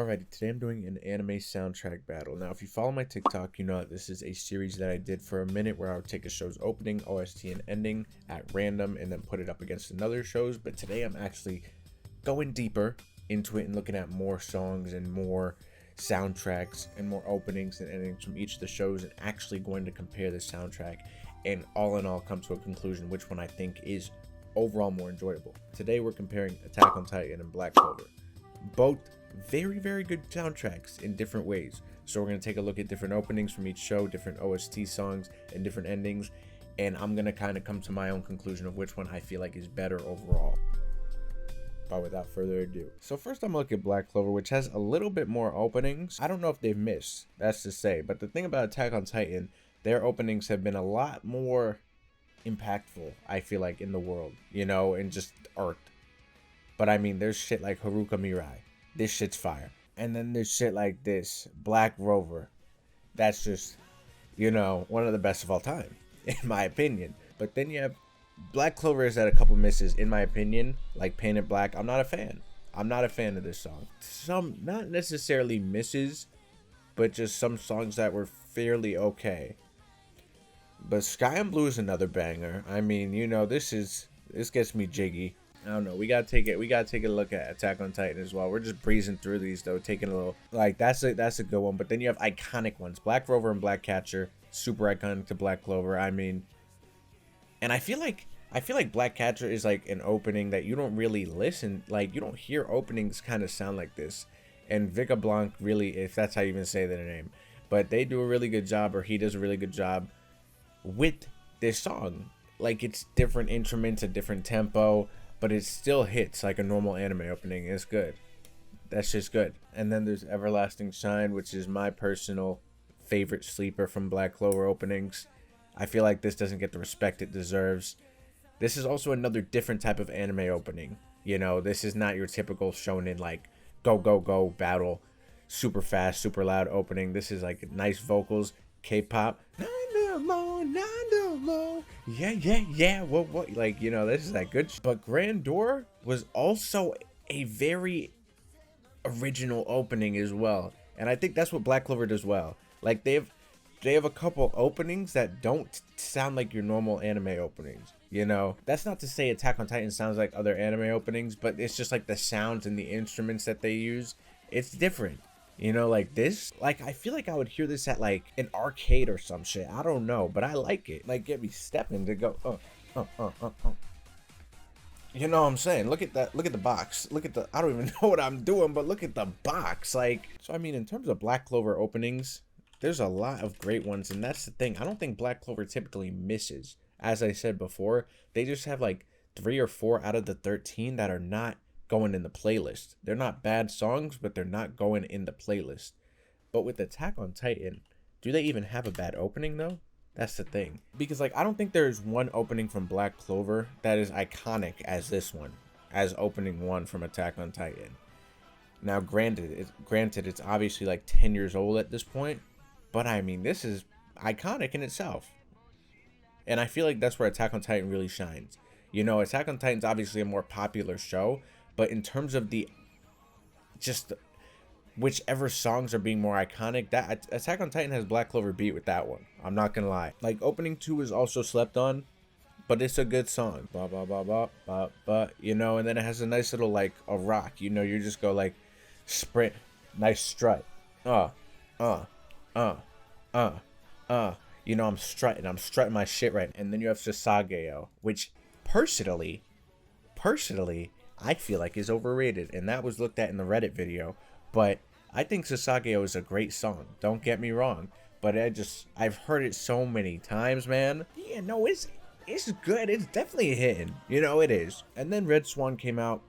Alrighty, today I'm doing an anime soundtrack battle. Now, if you follow my TikTok, you know that this is a series that I did for a minute where I would take a show's opening, OST, and ending at random and then put it up against another show's. But today I'm actually going deeper into it and looking at more songs and more soundtracks and more openings and endings from each of the shows and actually going to compare the soundtrack and all in all come to a conclusion which one I think is overall more enjoyable. Today we're comparing Attack on Titan and Black Clover. Both very good soundtracks in different ways. So we're going to take a look at different openings from each show, different OST songs, and different endings. And I'm going to kind of come to my own conclusion of which one I feel like is better overall. But without further ado. So first I'm going to look at Black Clover, which has a little bit more openings. I don't know if they've missed, that's to say. But the thing about Attack on Titan, their openings have been a lot more impactful, I feel like, in the world, you know, and just art. But I mean, there's shit like Haruka Mirai. This shit's fire. And then there's shit like this, Black Rover. That's just, you know, one of the best of all time, in my opinion. But then you have Black Clover has had a couple misses, in my opinion, like Painted Black. I'm not a fan. I'm not a fan of this song. Some, not necessarily misses, but just some songs that were fairly okay. But Sky and Blue is another banger. I mean, you know, this gets me jiggy. I don't know. We gotta take a look at Attack on Titan as well. We're just breezing through these though, taking a little like that's a good one. But then you have iconic ones, Black Rover and Black Catcher, super iconic to Black Clover. I mean, and I feel like Black Catcher is like an opening that you don't really listen, like you don't hear openings kind of sound like this. And Vika Blanc really, if that's how you even say their name, but they do a really good job, or he does a really good job with this song. Like it's different instruments, a different tempo, but it still hits like a normal anime opening. It's good. That's just good. And then there's Everlasting Shine, which is my personal favorite sleeper from Black Clover openings. I feel like this doesn't get the respect it deserves. This is also another different type of anime opening. You know, this is not your typical shonen like go battle, super fast, super loud opening. This is like nice vocals, K-pop. Yeah, what, like, you know, this is that good. But Grandeur was also a very original opening as well, and I think that's what Black Clover does well. Like they have a couple openings that don't sound like your normal anime openings. You know, that's not to say Attack on Titan sounds like other anime openings, but it's just like the sounds and the instruments that they use, it's different. You know, like this, like I feel like I would hear this at like an arcade or some shit. I don't know, but I like it. Like get me stepping to go. You know what I'm saying? Look at that. Look at the box. Look at the. I don't even know what I'm doing, but look at the box. Like, so I mean, in terms of Black Clover openings, there's a lot of great ones, and that's the thing. I don't think Black Clover typically misses. As I said before, they just have like 3 or 4 out of the 13 that are not going in the playlist. They're not bad songs, but they're not going in the playlist. But with Attack on Titan, do they even have a bad opening though? That's the thing. Because like I don't think there's one opening from Black Clover that is iconic as this one, as opening one from Attack on Titan. Now granted it's obviously like 10 years old at this point, but I mean this is iconic in itself. And I feel like that's where Attack on Titan really shines. You know, Attack on Titan's obviously a more popular show, but in terms of the just whichever songs are being more iconic, that Attack on Titan has Black Clover beat with that one. I'm not gonna lie. Like opening 2 is also slept on, but it's a good song. Ba ba ba ba ba ba. You know, and then it has a nice little like a rock. You know, you just go like sprint, nice strut. You know, I'm strutting my shit right. And then you have Sasageo, which personally, I feel like is overrated, and that was looked at in the Reddit video. But I think Sasageo is a great song. Don't get me wrong, but I've heard it so many times, man. Yeah, no, it's good. It's definitely a hitting. You know, it is. And then Red Swan came out.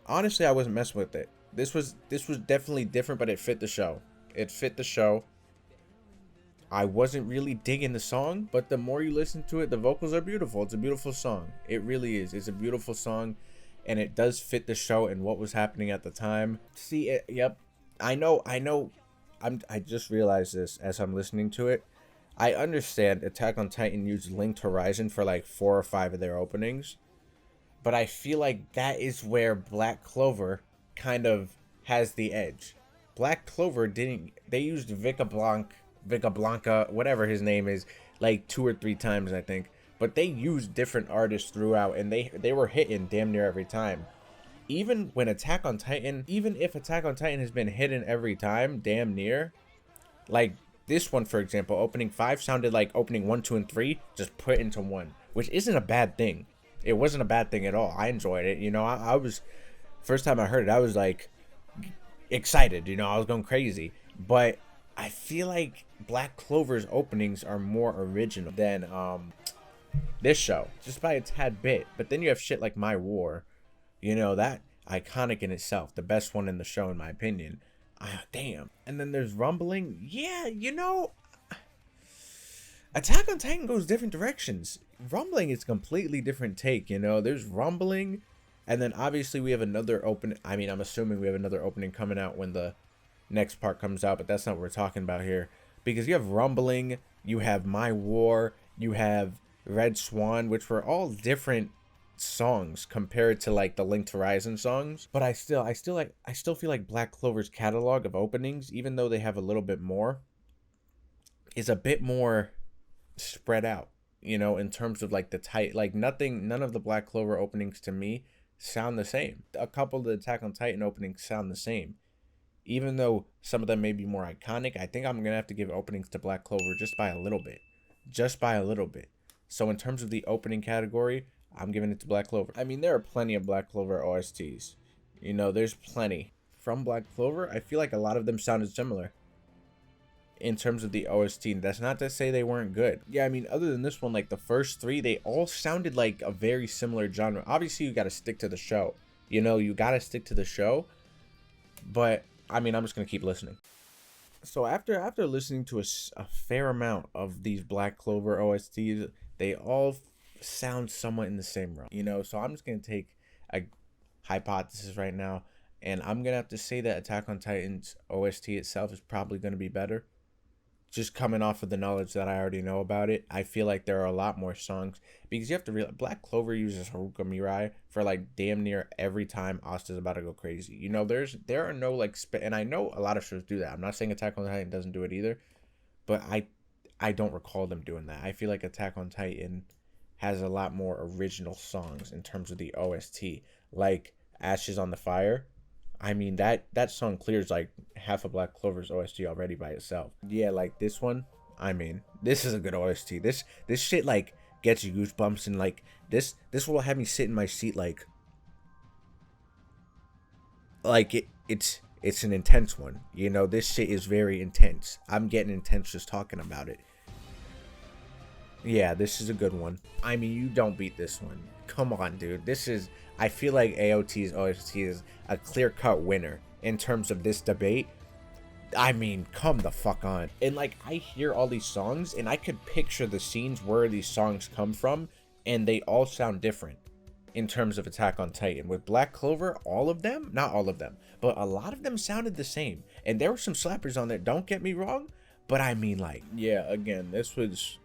Honestly, I wasn't messing with it. This was definitely different, but it fit the show. It fit the show. I wasn't really digging the song, but the more you listen to it, the vocals are beautiful. It's a beautiful song. It really is. It's a beautiful song, and it does fit the show and what was happening at the time. See it? Yep. I know. I just realized this as I'm listening to it. I understand Attack on Titan used Linked Horizon for like 4 or 5 of their openings, but I feel like that is where Black Clover kind of has the edge. Black Clover didn't. They used Vika Blanca, whatever his name is, like 2 or 3 times, I think. But they used different artists throughout, and they were hitting damn near every time. Even when Attack on Titan, even if Attack on Titan has been hidden every time, damn near, like this one, for example, opening 5 sounded like opening 1, 2, and 3 just put into one, which isn't a bad thing. It wasn't a bad thing at all. I enjoyed it. You know, I was, first time I heard it, I was like excited. You know, I was going crazy. But I feel like Black Clover's openings are more original than this show, just by a tad bit. But then you have shit like My War, you know, that iconic in itself, the best one in the show in my opinion. Damn. And then there's Rumbling. Yeah, you know, Attack on Titan goes different directions. Rumbling is completely different take, you know. There's Rumbling, and then obviously we have another open. I mean, I'm assuming we have another opening coming out when the next part comes out, but that's not what we're talking about here. Because you have Rumbling, you have My War, you have Red Swan, which were all different songs compared to like the Linked Horizon songs. But I still feel like Black Clover's catalog of openings, even though they have a little bit more, is a bit more spread out, you know, in terms of like the tight, like none of the Black Clover openings to me sound the same. A couple of the Attack on Titan openings sound the same, even though some of them may be more iconic. I think I'm gonna have to give openings to Black Clover just by a little bit. So in terms of the opening category, I'm giving it to Black Clover. I mean, there are plenty of Black Clover OSTs, you know, there's plenty from Black Clover. I feel like a lot of them sounded similar in terms of the OST. That's not to say they weren't good. Yeah, I mean, other than this one, like the first 3, they all sounded like a very similar genre. Obviously, you got to stick to the show. You know, you got to stick to the show. But, I mean, I'm just going to keep listening. So after listening to a fair amount of these Black Clover OSTs, they all sound somewhat in the same realm. You know, so I'm just going to take a hypothesis right now, and I'm going to have to say that Attack on Titan's OST itself is probably going to be better. Just coming off of the knowledge that I already know about it, I feel like there are a lot more songs, because you have to realize Black Clover uses Haruka Mirai for like damn near every time Asta's about to go crazy. You know, there are no like and I know a lot of shows do that. I'm not saying Attack on Titan doesn't do it either, but I don't recall them doing that. I feel like Attack on Titan has a lot more original songs in terms of the OST, like Ashes on the Fire. I mean, that song clears like half of Black Clover's OST already by itself. Yeah, like this one, I mean, this is a good OST. This shit like gets you goosebumps, and like this will have me sit in my seat like it's an intense one. You know, this shit is very intense. I'm getting intense just talking about it. Yeah, this is a good one. I mean, you don't beat this one. Come on, dude. I feel like AOT's OST is a clear-cut winner in terms of this debate. I mean, come the fuck on. And like, I hear all these songs, and I could picture the scenes where these songs come from, and they all sound different in terms of Attack on Titan. With Black Clover, all of them, not all of them, but a lot of them sounded the same. And there were some slappers on there, don't get me wrong, but I mean, like, yeah, again, this was...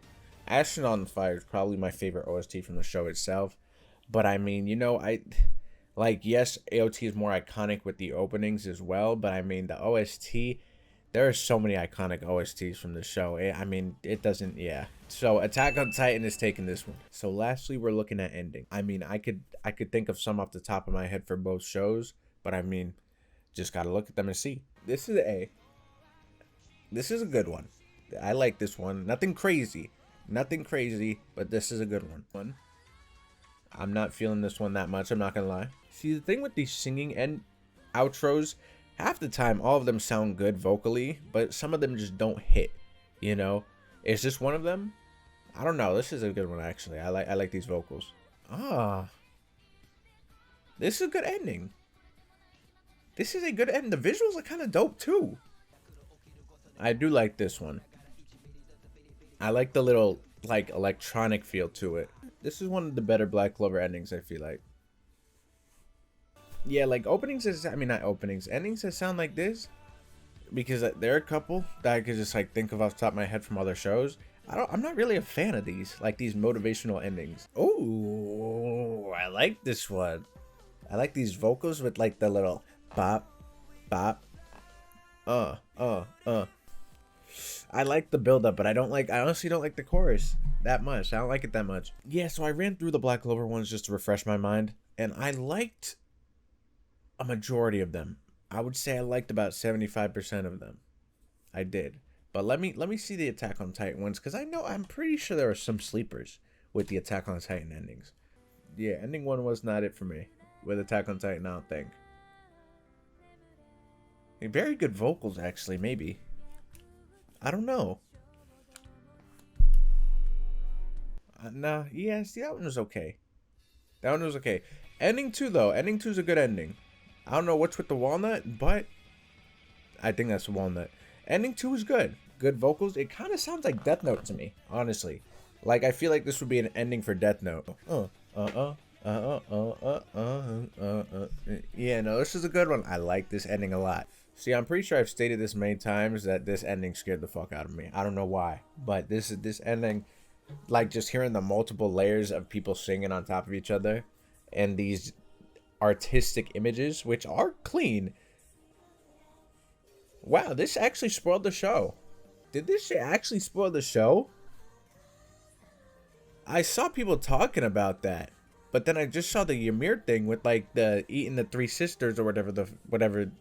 Ashen on the Fire is probably my favorite OST from the show itself. But I mean, you know, yes, AOT is more iconic with the openings as well. But I mean, the OST, there are so many iconic OSTs from the show. I mean, it doesn't, yeah. So Attack on Titan is taking this one. So lastly, we're looking at ending. I mean, I could think of some off the top of my head for both shows. But I mean, just got to look at them and see. This is A. This is a good one. I like this one. Nothing crazy, but this is a good one. I'm not feeling this one that much, I'm not gonna lie. See, the thing with these singing and outros, half the time all of them sound good vocally, but some of them just don't hit, you know? Is this one of them? I don't know. This is a good one, actually. I like these vocals. This is a good ending. This is a good end. The visuals are kind of dope too. I do like this one. I like the little like electronic feel to it. This is one of the better Black Clover endings, I feel like. Yeah, like endings that sound like this, because there are a couple that I could just like think of off the top of my head from other shows. I'm not really a fan of these, like these motivational endings. Oh, I like this one. I like these vocals with like the little bop, bop, uh, uh. I like the build up, but I honestly don't like the chorus that much. I don't like it that much. Yeah, so I ran through the Black Clover ones just to refresh my mind, and I liked a majority of them. I would say I liked about 75% of them. I did. But let me see the Attack on Titan ones, because I'm pretty sure there are some sleepers with the Attack on Titan endings. Yeah, ending one was not it for me. With Attack on Titan, I don't think. Very good vocals, actually, maybe. I don't know. Nah, yeah, see, that one was okay. That one was okay. Ending 2, though. Ending 2 is a good ending. I don't know what's with the walnut, but I think that's the walnut. Ending 2 is good. Good vocals. It kind of sounds like Death Note to me, honestly. Like, I feel like this would be an ending for Death Note. Yeah, no, this is a good one. I like this ending a lot. See, I'm pretty sure I've stated this many times that this ending scared the fuck out of me. I don't know why, but this ending, like just hearing the multiple layers of people singing on top of each other, and these artistic images, which are clean. Wow, this actually spoiled the show. Did this shit actually spoil the show? I saw people talking about that. But then I just saw the Ymir thing with like the eating the three sisters or whatever,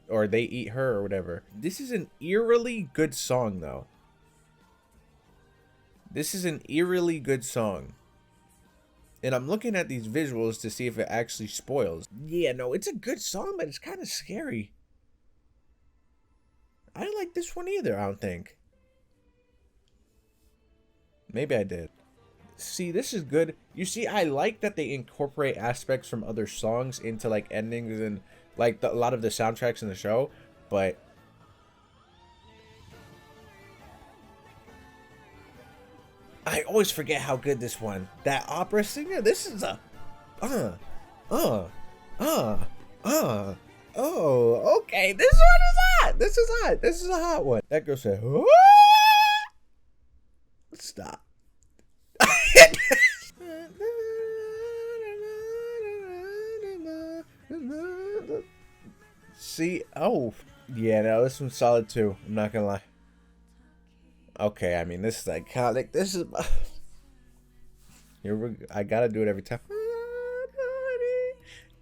or they eat her or whatever. This is an eerily good song though. This is an eerily good song. And I'm looking at these visuals to see if it actually spoils. Yeah, no, it's a good song, but it's kind of scary. I didn't like this one either, I don't think. Maybe I did. See, this is good. You see, I like that they incorporate aspects from other songs into like endings and like a lot of the soundtracks in the show, but I always forget how good this one. That opera singer, this is a oh, okay. This one is hot. This is hot. This is a hot one. That girl said, "What?" Stop. See, oh, yeah, no, this one's solid too. I'm not gonna lie. Okay, I mean, this is iconic. This is I gotta do it every time.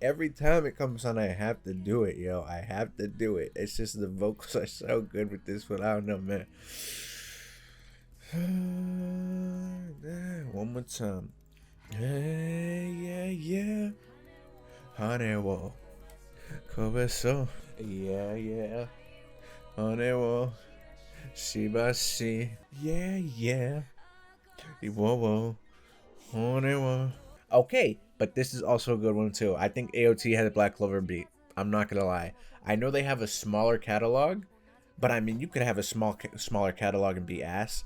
Every time it comes on, I have to do it, yo. I have to do it. It's just the vocals are so good with this one. I don't know, man. One more time. Hey, yeah. Honey, whoa. Clover, so. Yeah. Honey, whoa. Shiba, see. Yeah. Whoa. Honey, whoa. Okay, but this is also a good one, too. I think AOT had a Black Clover beat. I'm not gonna lie. I know they have a smaller catalog, but I mean, you could have a smaller catalog and be ass.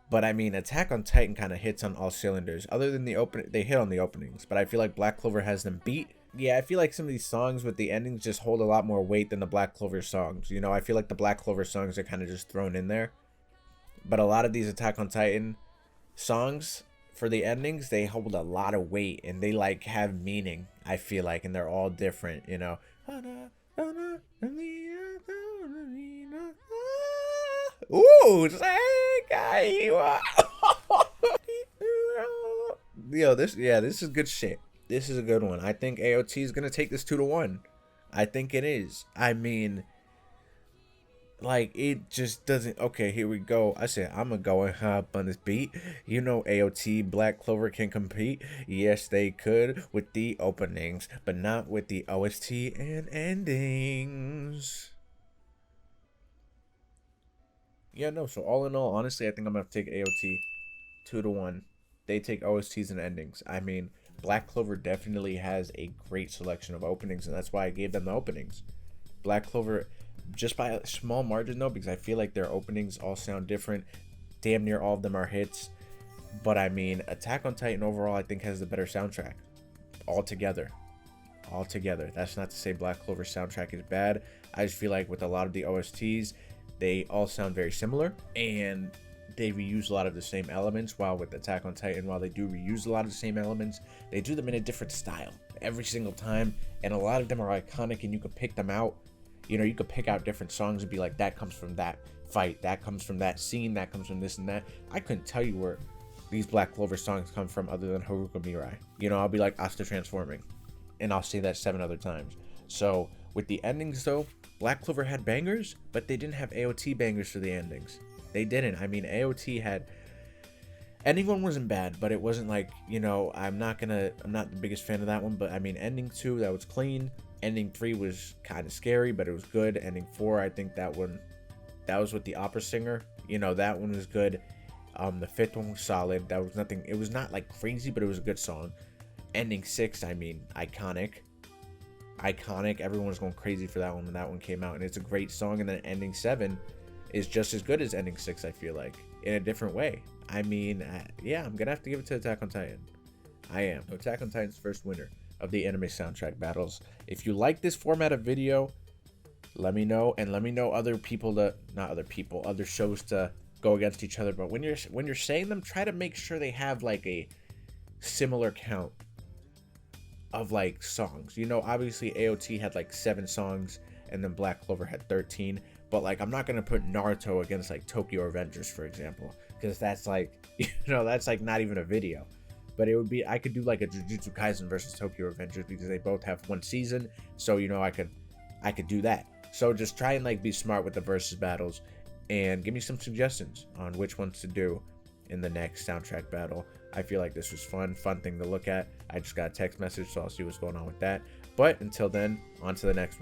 But I mean, Attack on Titan kind of hits on all cylinders. Other than the open, they hit on the openings. But I feel like Black Clover has them beat. Yeah, I feel like some of these songs with the endings just hold a lot more weight than the Black Clover songs. You know, I feel like the Black Clover songs are kind of just thrown in there. But a lot of these Attack on Titan songs, for the endings, they hold a lot of weight. And they, like, have meaning, I feel like. And they're all different, you know. Ooh, say guy. Yo, this is good shit. This is a good one. I think AOT is gonna take this 2-1. I think it is. I mean, like, it just doesn't. Okay, here we go. I said I'm gonna go and hop on this beat. You know, AOT Black Clover can compete. Yes, they could with the openings, but not with the OST and endings. Yeah, no, so all in all, honestly, I think I'm going to take AOT 2-1. They take OSTs and endings. I mean, Black Clover definitely has a great selection of openings, and that's why I gave them the openings. Black Clover, just by a small margin, though, because I feel like their openings all sound different. Damn near all of them are hits. But, I mean, Attack on Titan overall, I think, has the better soundtrack. Altogether. That's not to say Black Clover's soundtrack is bad. I just feel like with a lot of the OSTs, they all sound very similar, and they reuse a lot of the same elements, while with Attack on Titan, while they do reuse a lot of the same elements, they do them in a different style every single time, and a lot of them are iconic, and you can pick them out, You know, you could pick out different songs and be like, that comes from that fight, that comes from that scene, that comes from this and that. I couldn't tell you where these Black Clover songs come from other than Haruka Mirai. You know, I'll be like, Asta transforming, and I'll say that 7 other times. So with the endings though, Black Clover had bangers, but they didn't have AOT bangers for the endings. They didn't. I mean, AOT had, ending 1 wasn't bad, but it wasn't like, you know, I'm not the biggest fan of that one, but I mean, ending 2, that was clean. Ending 3 was kind of scary, but it was good. Ending 4, I think that was with the opera singer. You know, that one was good. The 5th one was solid. That was nothing. It was not like crazy, but it was a good song. Ending 6, I mean, iconic. Everyone was going crazy for that one when that one came out, and it's a great song. And then ending 7 is just as good as ending 6, I feel like, in a different way. I mean, yeah, I'm gonna have to give it to Attack on Titan. I am. Attack on Titan's first winner of the anime soundtrack battles. If you like this format of video, let me know, and let me know other shows to go against each other. But when you're saying them, try to make sure they have like a similar count of like songs. You know, obviously AOT had like 7 songs, and then Black Clover had 13. But like, I'm not gonna put Naruto against like Tokyo Revengers, for example, because that's like, you know, that's like not even a video. But it would be, I could do like a Jujutsu Kaisen versus Tokyo Revengers because they both have 1 season. So, you know, I could do that. So just try and like be smart with the versus battles, and give me some suggestions on which ones to do in the next soundtrack battle. I feel like this was fun thing to look at. I just got a text message, so I'll see what's going on with that. But until then, on to the next one.